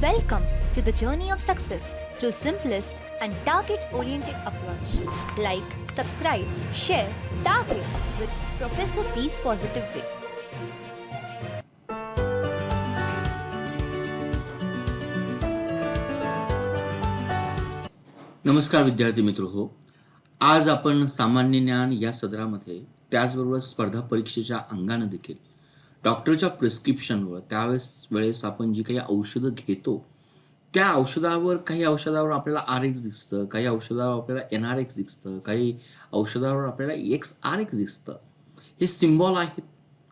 Welcome to the journey of success through simplest and target-oriented approach. Like, subscribe, share, target with Professor P's Positive Way. नमस्कार विद्यार्थी मित्र हो. आज आपण सामान्य ज्ञान या सदरामध्ये त्याचबरोबर स्पर्धा परीक्षेच्या अंगाने देखील डॉक्टरच्या प्रिस्क्रिप्शनवर त्यावेळेस आपण जी काही औषधं घेतो त्या औषधावर काही औषधावर आपल्याला RX दिसतं, काही औषधावर आपल्याला NRX दिसतं, काही औषधावर आपल्याला XRX दिसतं. हे सिम्बॉल आहेत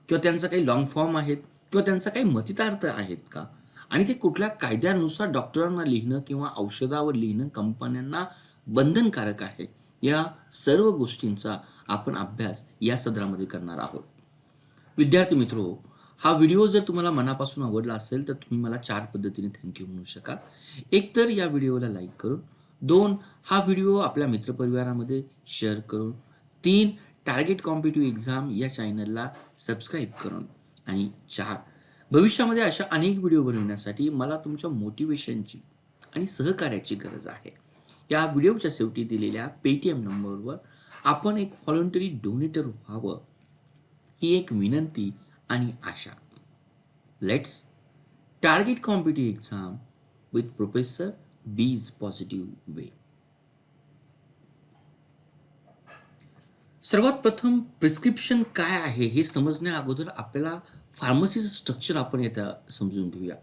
किंवा त्यांचा काही लॉंग फॉर्म आहेत किंवा त्यांचा काही मतितार्थ आहेत का, आणि ते कुठल्या कायद्यानुसार डॉक्टरांना लिहिणं किंवा औषधावर लिहिणं कंपन्यांना बंधनकारक आहे, या सर्व गोष्टींचा आपण अभ्यास या सदरामध्ये करणार आहोत. विद्यार्थी मित्रो, हा व्हिडिओ जर तुम्हाला मनापासून आवडला असेल तर तुम्ही मला 4 पद्धतीने थँक्यू म्हणू शकाल. एक तर या व्हिडिओला लाईक करून, 2 हा व्हिडिओ आपल्या मित्रपरिवारामध्ये शेअर करून, 3 टार्गेट कॉम्पिटिटिव्ह एक्झाम या चॅनलला सबस्क्राईब करून, आणि 4 भविष्यामध्ये अशा अनेक व्हिडिओ बनवण्यासाठी मला तुमच्या मोटिवेशनची आणि सहकार्याची गरज आहे. या व्हिडिओच्या शेवटी दिलेल्या पेटीएम नंबरवर आपण एक व्हॉलंटरी डोनेटर व्हावं, ही एक विनंती आणि आशा. Let's target competitive exam with professor बीज पॉझिटिव्ह वे. सर्वात प्रथम प्रिस्क्रिप्शन काय आहे हे समजण्या अगोदर आपल्याला फार्मसीचं स्ट्रक्चर आपण येतं समजून घेऊया.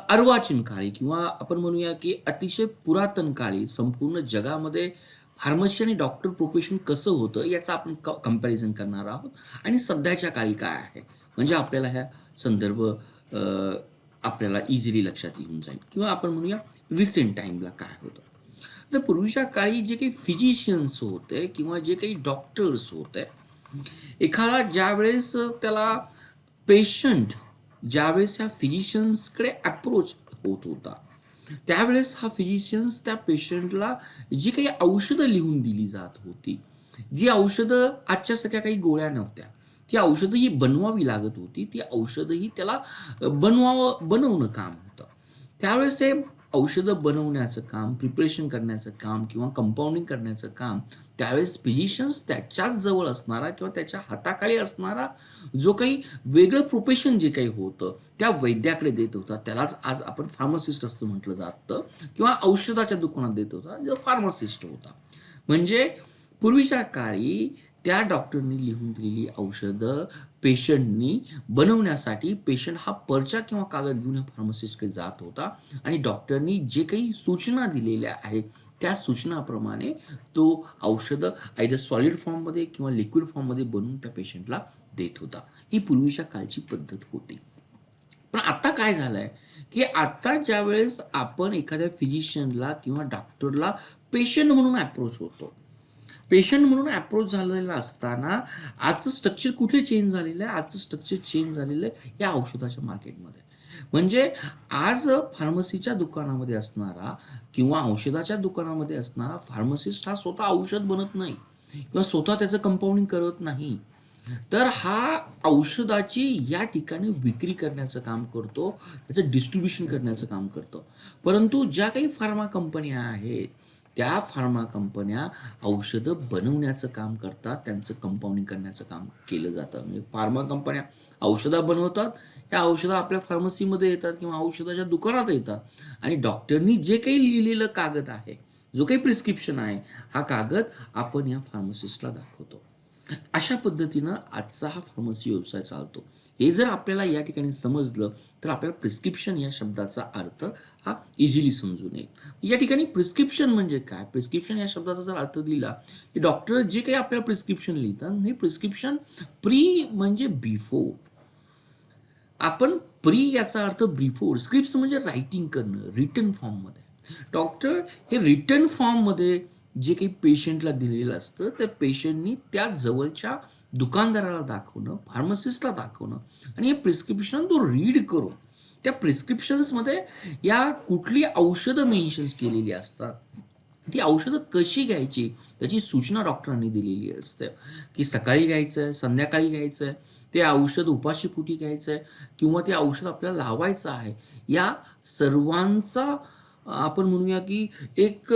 अर्वाचीन काळी किंवा आपण म्हणूया की अतिशय पुरातन काळी संपूर्ण जगामध्ये फार्मसी आणि डॉक्टर प्रोफेशन कसं होतं याचा आपण कंपॅरिझन करणार आहोत, आणि सध्याच्या काळी काय आहे म्हणजे आपल्याला ह्या संदर्भ आपल्याला इझिली लक्षात येऊन जाईल, किंवा आपण म्हणूया रिसेंट टाईमला काय होतं. तर पूर्वीच्या काळी जे काही फिजिशियन्स होते किंवा जे काही डॉक्टर्स होते, एखादा ज्यावेळेस त्याला पेशंट ज्यावेळेस ह्या फिजिशियन्सकडे अप्रोच होत होता त्यावेळेस हा फिजिशियन्स त्या पेशंटला जी काही औषधं लिहून दिली जात होती, जी औषधं आजच्या सगळ्या काही गोळ्या नव्हत्या, ती औषधं ही बनवावी लागत होती, ती औषधंही त्याला बनवणं काम होतं. त्यावेळेस ते औषधं बनवण्याचं काम, प्रिपरेशन करण्याचं काम किंवा कंपाऊंडिंग करण्याचं काम त्यावेळेस फिजिशियन्स त्याच्याच जवळ असणारा किंवा त्याच्या हाताखाली असणारा जो काही वेगळं प्रोफेशन जे काही होतं त्या वैद्याकडे देत होता. त्यालाच आज आपण फार्मासिस्ट असं म्हटलं जातं, किंवा औषधाच्या दुकानात देत होता जो फार्मासिस्ट होता. म्हणजे पूर्वीच्या काळी त्या डॉक्टरनी लिहून दिलेली औषधं पेशंटनी बनवण्यासाठी पेशंट हा पर्चा किंवा कागद घेऊन फार्मासिस्टकडे जात होता, आणि डॉक्टरनी जे काही सूचना दिलेल्या आहेत त्या सूचनाप्रमाणे तो औषधं आयदर सॉलिड फॉर्ममध्ये किंवा लिक्विड फॉर्ममध्ये बनवून त्या पेशंटला देत होता. ही पूर्वीच्या काळची पद्धत होती. पण आता काय झालंय की आता ज्या वेळेस आपण एखाद्या फिजिशियनला किंवा डॉक्टरला पेशंट म्हणून अप्रोच होतो, पेशंट म्हणून अप्रोच झालेला असताना आजचं स्ट्रक्चर कुठे चेंज झालेलं आहे? आजचं स्ट्रक्चर चेंज झालेलं आहे या औषधाच्या मार्केटमध्ये. म्हणजे आज फार्मसीच्या दुकानामध्ये असणारा किंवा औषधाच्या दुकानामध्ये असणारा फार्मासिस्ट हा स्वतः औषध बनत नाही किंवा स्वतः त्याचं कंपाऊंडिंग करत नाही, तर हा औषधाची या ठिकाणी विक्री करण्याचं काम करतो, त्याचं डिस्ट्रीब्युशन करण्याचं काम करतो. परंतु ज्या काही फार्मा कंपन्या आहेत त्या फार्मा कंपन्या औषधं बनवण्याचं काम करतात, त्यांचं कंपाऊंडिंग करण्याचं काम केलं जातं. म्हणजे फार्मा कंपन्या औषधं बनवतात, त्या औषधं आपल्या फार्मसीमध्ये येतात किंवा औषधाच्या दुकानात येतात, आणि डॉक्टरनी जे काही लिहिलेलं कागद आहे, जो काही प्रिस्क्रिप्शन आहे, हा कागद आपण या फार्मसिस्टला दाखवतो. अशा पद्धतीनं आजचा हा फार्मसी व्यवसाय चालतो. हे जर आपल्याला या ठिकाणी समजलं तर आपल्याला प्रिस्क्रिप्शन या शब्दाचा अर्थ हा इझिली समजून येईल. या ठिकाणी प्रिस्क्रिप्शन म्हणजे काय, प्रिस्क्रिप्शन या शब्दाचा जर अर्थ दिला की डॉक्टर जे काही आपल्याला प्रिस्क्रिप्शन लिहितात, हे प्रिस्क्रिप्शन प्री म्हणजे बिफोर. आपण प्री याचा अर्थ बिफोर, स्क्रिप्ट म्हणजे रायटिंग करणं रिटन फॉर्ममध्ये. डॉक्टर हे रिटन फॉर्ममध्ये जे काही पेशंटला दिलेलं असतं त्या पेशंटनी त्या जवळच्या दुकानदाराला दाखवणं, फार्मासिस्टला दाखवणं, आणि हे प्रिस्क्रिप्शन तो रीड करून त्या प्रिस्क्रिप्शन्समध्ये या कुठली औषधं मेन्शन्स केलेली असतात ती औषधं कशी घ्यायची त्याची सूचना डॉक्टरांनी दिलेली असते, की सकाळी घ्यायचं आहे, संध्याकाळी घ्यायचं आहे, ते औषध उपाशीपोटी घ्यायचं आहे किंवा ते औषध आपल्याला लावायचं आहे. या सर्वांचा आपण म्हणूया की एक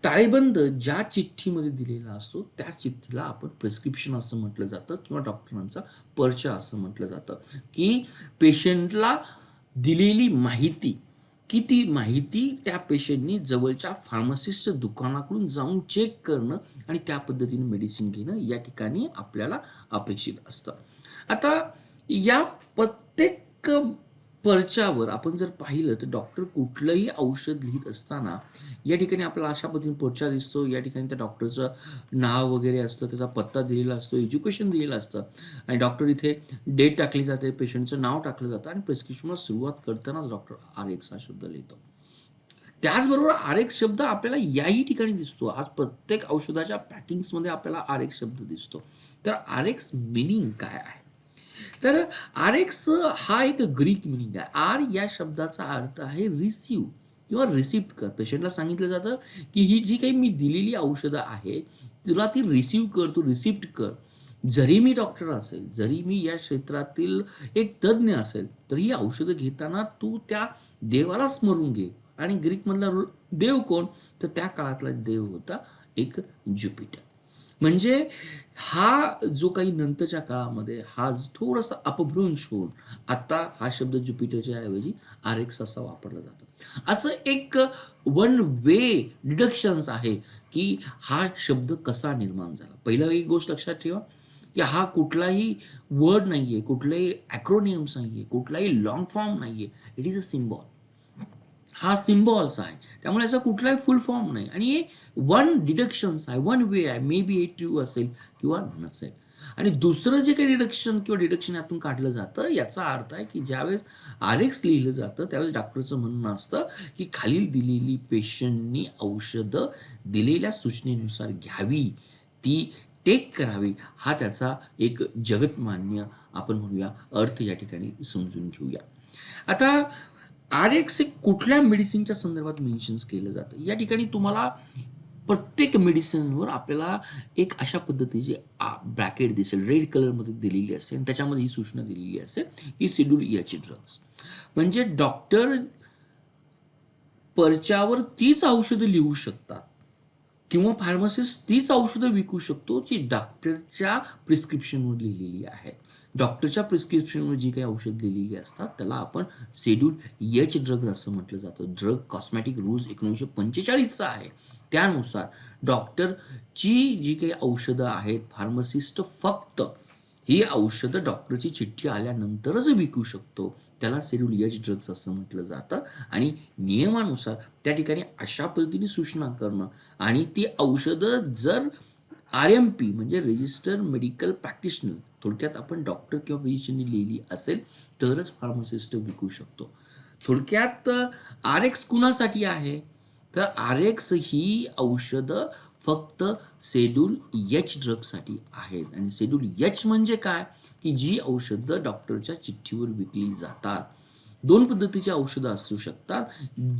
ताळेबंद ज्या चिठ्ठीमध्ये दिलेला असतो त्याच चिठ्ठीला आपण प्रिस्क्रिप्शन असं म्हटलं जातं किंवा डॉक्टरांचा पर्चा असं म्हटलं जातं, की पेशंटला दिलेली माहिती, की ती माहिती त्या पेशंटनी जवळच्या फार्मासिस्टच्या दुकानाकडून जाऊन चेक करणं आणि त्या पद्धतीने मेडिसिन घेणं या ठिकाणी आपल्याला अपेक्षित असतं. आता या प्रत्येक पर्च्यावर आपण जर पाहिलं तर डॉक्टर कुठलंही औषध लिहित असताना या ठिकाणी आपल्याला अशा पद्धतीने पर्चा दिसतो. या ठिकाणी त्या डॉक्टरचं नाव वगैरे असतं, त्याचा पत्ता दिलेला असतो, एज्युकेशन दिलेलं असतं आणि डॉक्टर इथे डेट टाकली जाते, पेशंटचं नाव टाकलं जातं आणि प्रिस्क्रिप्शनला सुरुवात करतानाच डॉक्टर RX हा शब्द लिहितो. त्याचबरोबर RX शब्द आपल्याला याही ठिकाणी दिसतो. आज प्रत्येक औषधाच्या पॅकिंग्समध्ये आपल्याला RX शब्द दिसतो. तर RX मिनिंग काय आहे? तर RX हा एक ग्रीक मिनिंग आहे. या शब्दाचा अर्थ आहे रिसीव किंवा रिसिप्ट कर. पेशंटला सांगितलं जातं की ही जी काही मी दिलेली औषधं आहे तुला ती रिसीव कर, तू रिसिप्ट कर. जरी मी डॉक्टर असेल, जरी मी या क्षेत्रातील एक तज्ज्ञ असेल, तरी ही औषधं घेताना तू त्या देवाला स्मरून घे. आणि ग्रीकमधला देव कोण? तर त्या काळातला देव होता एक ज्युपिटर. म्हणजे हा जो काही नंतरच्या काळामध्ये हा थोडासा अपभ्रंश होऊन आता हा शब्द ज्युपिटरच्या ऐवजी RX असा वापरला जातो. असं एक वन वे डिडक्शन्स आहे की हा शब्द कसा निर्माण झाला. पहिलं एक गोष्ट लक्षात ठेवा की हा कुठलाही वर्ड नाहीये, कुठलाही ॲक्रोनियम्स नाहीये, कुठलाही लॉंग फॉर्म नाहीये. It is a symbol. हा सिम्बॉल्स आहे, त्यामुळे याचा कुठलाही फुल फॉर्म नाही आणि हे वन डिडक्शन्स आहे, वन वे आहे. मे बी हे ट्रू असेल किंवा नसेल. आणि दुसरं जे काही डिडक्शन यातून काढलं जातं याचा अर्थ आहे की ज्यावेळेस RX लिहिलं जातं त्यावेळेस डॉक्टरचं म्हणणं असतं की खालील दिलेली पेशंटनी औषधं दिलेल्या सूचनेनुसार घ्यावी, ती टेक करावी, हा त्याचा एक जगतमान्य आपण म्हणूया अर्थ या ठिकाणी समजून घेऊया. आता RX हे कुठल्या मेडिसिनच्या संदर्भात मेन्शन्स केलं जातं या ठिकाणी तुम्हाला प्रत्येक मेडिसिनवर आपल्याला एक अशा पद्धतीची ब्रॅकेट दिसेल, रेड कलरमध्ये दिलेली असेल, त्याच्यामध्ये ही सूचना दिलेली असेल की शेड्यूल H ड्रग्स. म्हणजे डॉक्टर पर्च्यावर तीच औषधं लिहू शकतात किंवा फार्मासिस्ट तीच औषधं विकू शकतो जी डॉक्टरच्या प्रिस्क्रिप्शनवर लिहिलेली आहेत. डॉक्टरच्या प्रिस्क्रिप्शनवर जी काही औषध लिहिलेली असतात त्याला आपण शेड्यूल H ड्रग असं म्हटलं जातं. ड्रग कॉस्मॅटिक रूल्स 1945 आहे. त्यानुसार डॉक्टरची जी काही औषधं आहेत फार्मासिस्ट फक्त ही औषधं डॉक्टरची चिठ्ठी आल्यानंतरच विकू शकतो. त्याला शेड्यूल H ड्रग्स असं म्हटलं जातं आणि नियमानुसार त्या ठिकाणी अशा पद्धतीने सूचना करणं आणि ती औषधं जर RMP म्हणजे रजिस्टर मेडिकल प्रॅक्टिशनर, थोडक्यात आपण डॉक्टर किंवा फिजिशियननी लिहिली असेल तरच फार्मासिस्ट विकू शकतो. थोडक्यात RX कुणासाठी आहे? तर RX ही औषधं फक्त शेड्यूल H ड्रगसाठी आहेत आणि शेड्यूल H म्हणजे काय की जी औषधं डॉक्टरच्या चिठ्ठीवर विकली जातात. दोन पद्धतीची औषधं असू शकतात.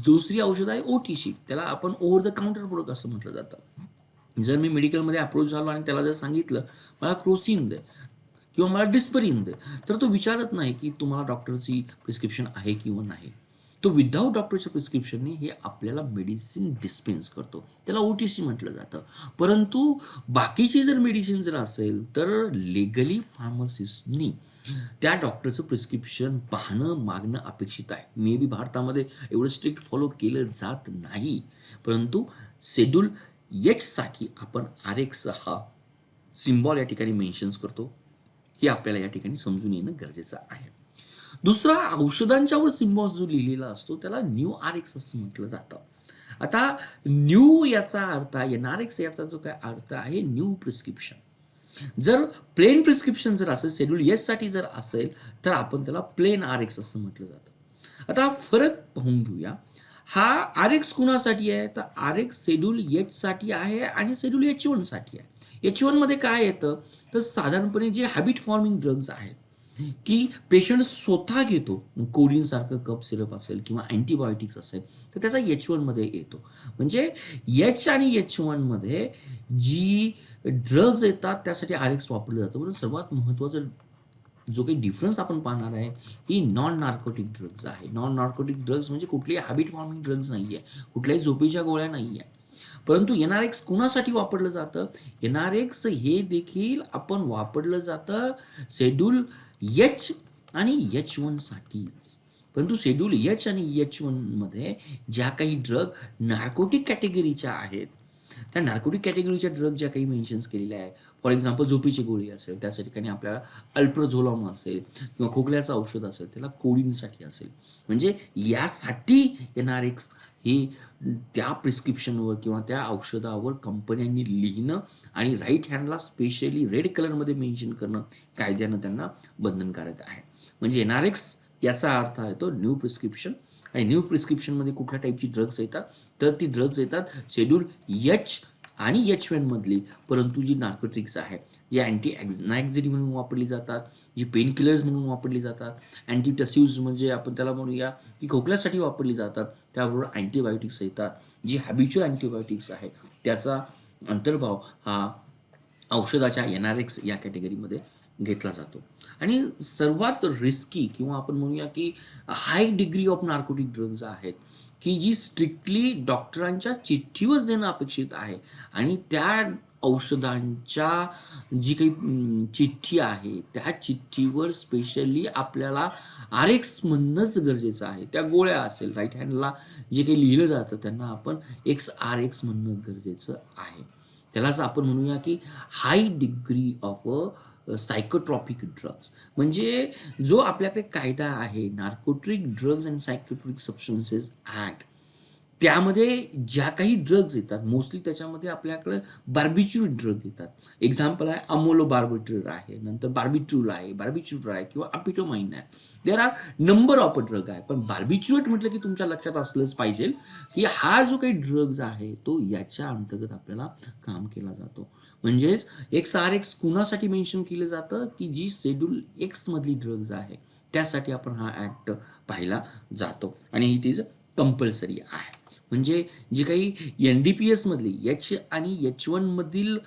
दुसरी औषध आहे OTC, त्याला आपण ओव्हर द काउंटर प्रोडक्ट असं म्हटलं जातं. जर मी मेडिकलमध्ये अप्रोच झालो आणि त्याला जर सांगितलं मला क्रोसिन दे किंवा मला डिस्परिन दे, तर तो विचारत नाही की तुम्हाला डॉक्टरची प्रिस्क्रिप्शन आहे किंवा नाही. तो विदाऊट डॉक्टरच्या प्रिस्क्रिप्शनने हे आपल्याला मेडिसिन डिस्पेन्स करतो. त्याला OTC म्हटलं जातं. परंतु बाकीची जर मेडिसिन जर असेल तर लिगली फार्मासिस्टनी त्या डॉक्टरचं प्रिस्क्रिप्शन पाहणं, मागणं अपेक्षित आहे. मे बी भारतामध्ये एवढं स्ट्रिक्ट फॉलो केलं जात नाही. परंतु शेड्यूल H साठी आपण RX हा सिम्बॉल या ठिकाणी मेन्शन्स करतो. हे आपल्याला या ठिकाणी समजून येणं गरजेचं आहे. दुसरा औषधांच्यावर सिम्बॉल जो लिहिलेला असतो त्याला न्यू RX असं म्हटलं जातं. आता न्यू याचा अर्थ आहे, NRX याचा जो काय अर्थ आहे न्यू प्रिस्क्रिप्शन. जर प्लेन प्रिस्क्रिप्शन जर असेल, शेड्यूल H साठी जर असेल तर आपण त्याला प्लेन RX असं म्हटलं जातं. आता फरक पाहून घेऊया. हा RX कुणासाठी आहे? तर RX शेड्यूल H साठी आहे आणि शेड्यूल H1 साठी आहे. H1 मध्ये काय येतं तर साधारणपणे जे हॅबिट फॉर्मिंग ड्रग्ज आहेत की पेशंट स्वतः घेतो, कोडिन सारखं कफ सिरप असेल किंवा अँटीबायोटिक्स असेल तर त्याचा H1 मध्ये येतो. म्हणजे H आणि H1 मध्ये जी ड्रग्ज येतात त्यासाठी RX वापरलं जातं. पण सर्वात महत्त्वाचं जो काही डिफरन्स आपण पाहणार आहे, ही नॉन नार्कोटिक ड्रग्ज आहे. नॉन नार्कोटिक ड्रग्ज म्हणजे कुठलीही हॅबिट फॉर्मिंग ड्रग्ज नाहीये, कुठल्याही झोपेच्या गोळ्या नाहीये. परंतु NRX कुणासाठी वापरलं जातं? NRX हे देखील आपण वापरलं जातं शेड्यूल H आणि H1 साठीच. परंतु शेड्यूल H आणि H1 मध्ये ज्या काही ड्रग नार्कोटिक कॅटेगरीच्या आहेत, त्या नार्कोटिक कॅटेगरीच्या ड्रग ज्या काही मेन्शन्स केलेल्या आहे, फॉर एक्झाम्पल झोपेची गोळी असेल त्या ठिकाणी आपल्याला अल्प्रोझोलॉम असेल किंवा खोकल्याचं औषध असेल त्याला कोडिनसाठी असेल. म्हणजे यासाठी NRX हे त्या प्रिस्क्रिप्शनवर किंवा त्या औषधावर कंपन्यांनी लिहिणं आणि राईट हँडला स्पेशली रेड कलरमध्ये मेन्शन करणं कायद्यानं त्यांना बंधनकारक आहे. म्हणजे NRX याचा अर्थ आहे तो न्यू प्रिस्क्रिप्शन. आणि न्यू प्रिस्क्रिप्शनमध्ये कुठल्या टाईपची ड्रग्स येतात तर ती ड्रग्ज येतात शेड्यूल H आणि H1 मधली. परंतु जी नार्कोटिक्स आहे, जी अँटी ॲक्झिडी म्हणून वापरली जातात, जी पेन किलर्स म्हणून वापरली जातात, अँटीटसिव्ज म्हणजे आपण त्याला म्हणूया की खोकल्यासाठी वापरली जातात, त्याबरोबर अँटीबायोटिक्स येतात. जी हॅबिच्युअल अँटीबायोटिक्स आहे त्याचा अंतर्भाव हा औषधाच्या NRX या कॅटेगरीमध्ये घेतला जातो. आणि सर्वात रिस्की किंवा आपण म्हणूया की high degree of narcotic drugs आहेत की जी स्ट्रिक्टली डॉक्टरांच्या चिठ्ठीवर देणं अपेक्षित आहे. आणि त्या औषधांच्या जी काही चिठ्ठी आहे त्या चिठ्ठीवर स्पेशली आपल्याला RX म्हणणंच गरजेचं आहे. त्या गोळ्या असेल राईट हँडला जे काही लिहिलं जातं त्यांना आपण XRX म्हणणं गरजेचं आहे. त्यालाच आपण म्हणूया की high degree of psychotropic drugs. म्हणजे जो आपल्याकडे कायदा आहे narcotic drugs and psychotropic substances act, त्यामध्ये ज्या काही ड्रग्ज येतात मोस्टली त्याच्यामध्ये आपल्याकडे बार्बिच्युल ड्रग येतात. एक्झाम्पल आहे अमोलो बार्बिट्यूर आहे, नंतर बार्बिट्यूल आहे, बार्बिच्युर आहे किंवा अपिटोमाइन आहे. There are number of drug आहे. पण बार्बिच्युएट म्हटलं की तुमच्या लक्षात असलंच पाहिजे की हा जो काही ड्रग्ज आहे तो याच्या अंतर्गत आपल्याला काम केला जातो. म्हणजेच XRX कुणासाठी मेन्शन केलं जातं की जी शेड्यूल X मधली ड्रग्ज आहे त्यासाठी आपण हा ऍक्ट पाहिला जातो आणि इट इज कंपल्सरी आहे. म्हणजे जी काही NDPS मधली H आणि H1 मधील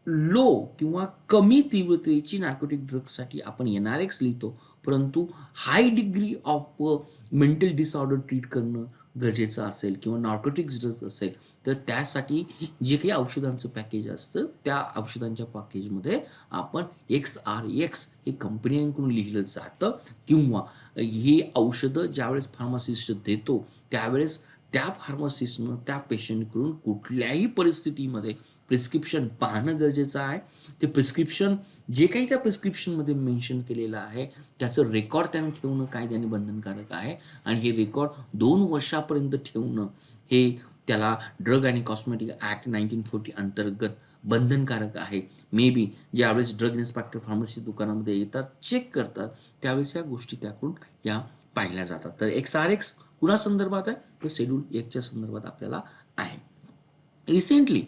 लो किंवा कमी तीव्रतेची नार्कोटिक ड्रग्जसाठी आपण NRX लिहितो, परंतु high degree of mental disorder treat करणं गरजेचं असेल किंवा नार्कोटिक्स ड्रग्ज असेल तर त्यासाठी जे काही औषधांचं पॅकेज असतं त्या औषधांच्या पॅकेजमध्ये आपण XRX हे कंपन्यांकडून लिहिलं जातं. किंवा ही औषधं ज्यावेळेस फार्मासिस्ट देतो त्यावेळेस त्या फार्मासिस्टनं त्या पेशंटकडून कुठल्याही परिस्थितीमध्ये प्रिस्क्रिप्शन पाहणं गरजेचं आहे. ते प्रिस्क्रिप्शन जे काही त्या प्रिस्क्रिप्शनमध्ये मेन्शन केलेलं आहे त्याचं रेकॉर्ड त्याने ठेवणं कायद्याने बंधनकारक आहे. आणि हे रेकॉर्ड 2 वर्षापर्यंत ठेवणं हे त्याला ड्रग आणि कॉस्मेटिक ॲक्ट 1940 अंतर्गत बंधनकारक आहे. मे बी ज्यावेळेस ड्रग इन्स्पेक्टर फार्मसी दुकानामध्ये येतात चेक करतात त्यावेळेस या गोष्टी त्याकडून या पाहिल्या जातात. तर XRX कुणा संदर्भात आहे तर शेड्यूल 1च्या संदर्भात आपल्याला आहे. रिसेंटली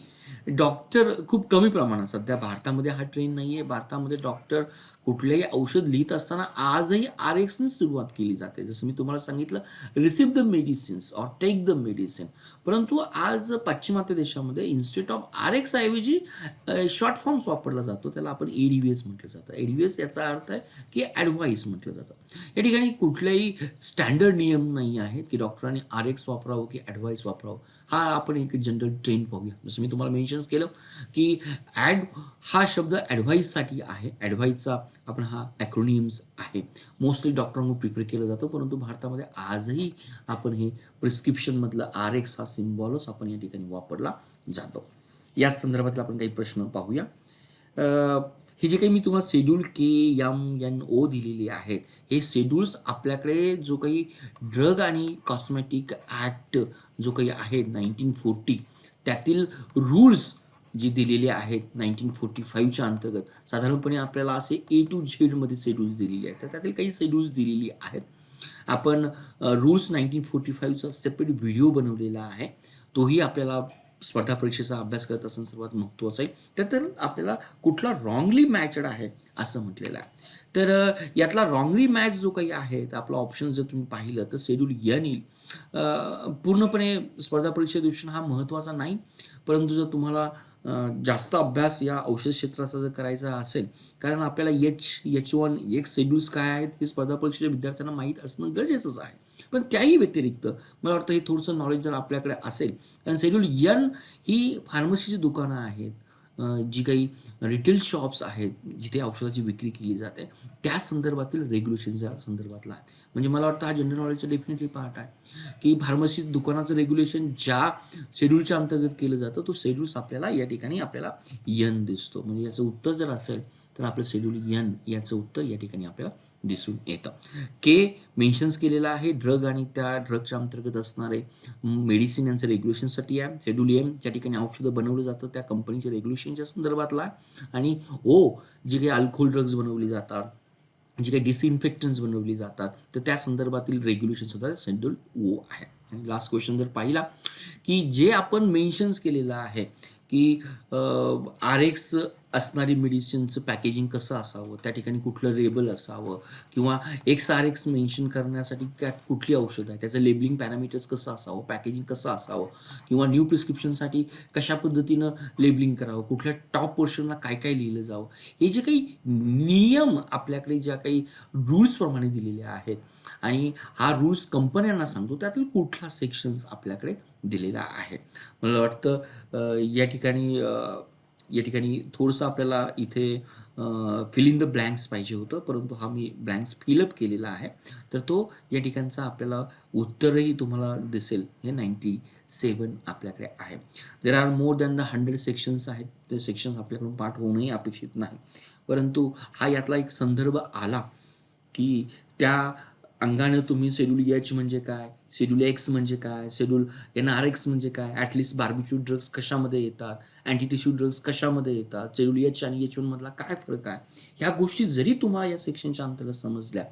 डॉक्टर खूप कमी प्रमाणात सध्या भारतामध्ये हा ट्रेंड नाहीये. भारतामध्ये डॉक्टर कुठलेही औषध लिहित असताना आजही RXने सुरुवात केली जाते. जसं मी तुम्हाला सांगितलं receive the medicines or take the medicine. परंतु आज पाश्चिमात्य देशामध्ये इन्स्टेड ऑफ RX ऐवजी शॉर्ट फॉर्म्स वापरला जातो. त्याला आपण ADVS म्हटलं जातं. ADVS याचा अर्थ आहे की ॲडव्हाइस म्हटलं जातं. या ठिकाणी कुठलेही स्टँडर्ड नियम नाही आहेत की डॉक्टरांनी RX वापरावं की ॲडव्हाइस वापरावं. हा आपण एक जनरल ट्रेंड पाहूया. जसं मी तुम्हाला मेन्शन केलं की हा शब्द ॲडव्हाइससाठी आहे. ॲडव्हाइसचा आपण हा ॲक्रोनिम्स आहे. मोस्टली डॉक्टरांकडून प्रिपेअर केलं जातं. परंतु भारतामध्ये आजही आपण हे प्रिस्क्रिप्शनमधलं RX हा सिम्बॉलच आपण या ठिकाणी वापरला जातो. याच संदर्भातील आपण काही प्रश्न पाहूया. हे जे काही मी तुम्हाला शेड्यूल KMNO दिलेले आहेत हे शेड्यूल्स आपल्याकडे जो काही ड्रग आणि कॉस्मेटिक ॲक्ट जो काही आहे 1940 त्यातील रूल्स जी दिलेली आहेत 1945च्या अंतर्गत साधारणपणे आपल्याला असे A to Z मध्ये शेड्यूल्स दिलेले आहेत. तर त्यातील काही शेड्यूल्स दिलेली आहेत. आपण रूल्स 1945चा सेपरेट व्हिडिओ बनवलेला आहे. तोही आपल्याला स्पर्धा परीक्षेचा अभ्यास करत असताना सर्वात महत्त्वाचं आहे तर आपल्याला कुठला रॉंगली मॅचड आहे असं म्हटलेलं आहे. तर यातला रॉंगली मॅच जो काही आहे तर आपला ऑप्शन जर तुम्ही पाहिलं तर शेड्यूल एन येईल. पूर्णपणे स्पर्धा परीक्षे दृष्टीने हा महत्त्वाचा नाही, परंतु जर तुम्हाला जास्त अभ्यास या औषध क्षेत्राचा जर करायचा असेल, कारण आपल्याला H1 शेड्यूल्स काय आहेत हे स्पर्धा परीक्षेच्या विद्यार्थ्यांना माहीत असणं गरजेचंच आहे. पण त्याही व्यतिरिक्त मला वाटतं हे थोडंसं नॉलेज जर आपल्याकडे असेल, कारण शेड्यूल एन ही फार्मसीची दुकानं आहेत, जी काही रिटेल शॉप्स आहेत जिथे औषधाची विक्री केली जाते त्या संदर्भातील रेग्युलेशनच्या संदर्भातला आहे. म्हणजे मला वाटतं हा जनरल नॉलेजचा डेफिनेटली पार्ट आहे की फार्मसी दुकानाचं रेग्युलेशन ज्या शेड्यूलच्या अंतर्गत केलं जातं तो शेड्यूल्स आपल्याला या ठिकाणी आपल्याला एन दिसतो. म्हणजे याचं उत्तर जर असेल तर आपलं शेड्यूल एन याचं उत्तर या ठिकाणी आपल्याला दिसून येतं. के मेन्शन्स केलेलं आहे ड्रग आणि त्या ड्रगच्या अंतर्गत असणारे मेडिसिन यांचं रेग्युलेशनसाठी आहे. शेड्यूल एम ज्या ठिकाणी औषधं बनवलं जातं त्या कंपनीच्या रेग्युलेशनच्या संदर्भातला आहे. आणि ओ जी काही अल्कोहोल ड्रग्ज बनवली जातात, जी काही डिसइन्फेक्टन्स बनवली जातात तर त्या संदर्भातील रेग्युलेशन सुद्धा शेड्यूल ओ आहे. आणि लास्ट क्वेश्चन जर पाहिला की जे आपण मेन्शन्स केलेलं आहे की RX असणारी मेडिसिनचं पॅकेजिंग कसं असावं, त्या ठिकाणी कुठलं लेबल असावं किंवा XRX मेन्शन करण्यासाठी काय कुठली औषध आहे त्याचं लेबलिंग पॅरामीटर्स कसं असावं, पॅकेजिंग कसं असावं किंवा न्यू प्रिस्क्रिप्शनसाठी कशा पद्धतीनं लेबलिंग करावं, कुठल्या टॉप पोर्शनला काय काय लिहिलं जावं, हे जे काही नियम आपल्याकडे ज्या काही रूल्सप्रमाणे दिलेले आहेत आणि हा रूल्स कंपन्यांना सांगतो त्यातील कुठला सेक्शन्स आपल्याकडे दिलेला आहे. मला वाटतं या ठिकाणी थोडंसं आपल्याला इथे फिल इन द ब्लँक्स पाहिजे होतं, परंतु हा मी ब्लँक्स फिलअप केलेला आहे. तर तो या ठिकाणचा आपल्याला उत्तरही तुम्हाला दिसेल. हे 97 आपल्याकडे आहे. There are more than the 100 sections आहेत. ते सेक्शन्स आपल्याकडून पाठ होणंही अपेक्षित नाही, परंतु हा यातला एक संदर्भ आला की त्या अंगानं तुम्ही शेड्यूल एच म्हणजे काय, शेड्यूल एक्स म्हणजे काय, शेड्यूल NRX म्हणजे काय, ॲटलिस्ट बार्बिच्यूड ड्रग्स कशामध्ये येतात, अँटीटिश्यू ड्रग्स कशामध्ये येतात, शेड्यूल एच आणि H1 मधला काय फरक आहे, ह्या गोष्टी जरी तुम्हाला या सेक्शनच्या अंतर्गत समजल्या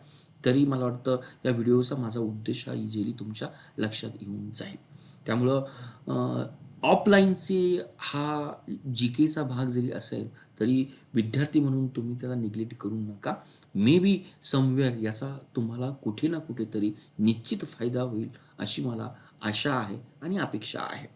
तरी मला वाटतं या व्हिडिओचा माझा उद्देश हा इझिली तुमच्या लक्षात येऊन जाईल. त्यामुळं ऑफलाईनचे हा GKचा भाग जरी असेल तरी विद्यार्थी म्हणून तुम्ही त्याला निग्लेक्ट करू नका. मे बी समवेअर याचा तुम्हाला कुठे ना कुठेतरी निश्चित फायदा होईल अशी मला आशा आहे आणि अपेक्षा आहे.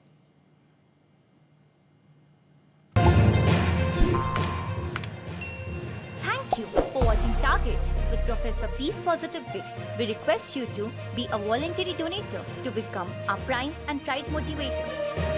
Thank you for watching Target with Professor B's Positive Way. We request you to be a voluntary donator to become our prime and pride motivator.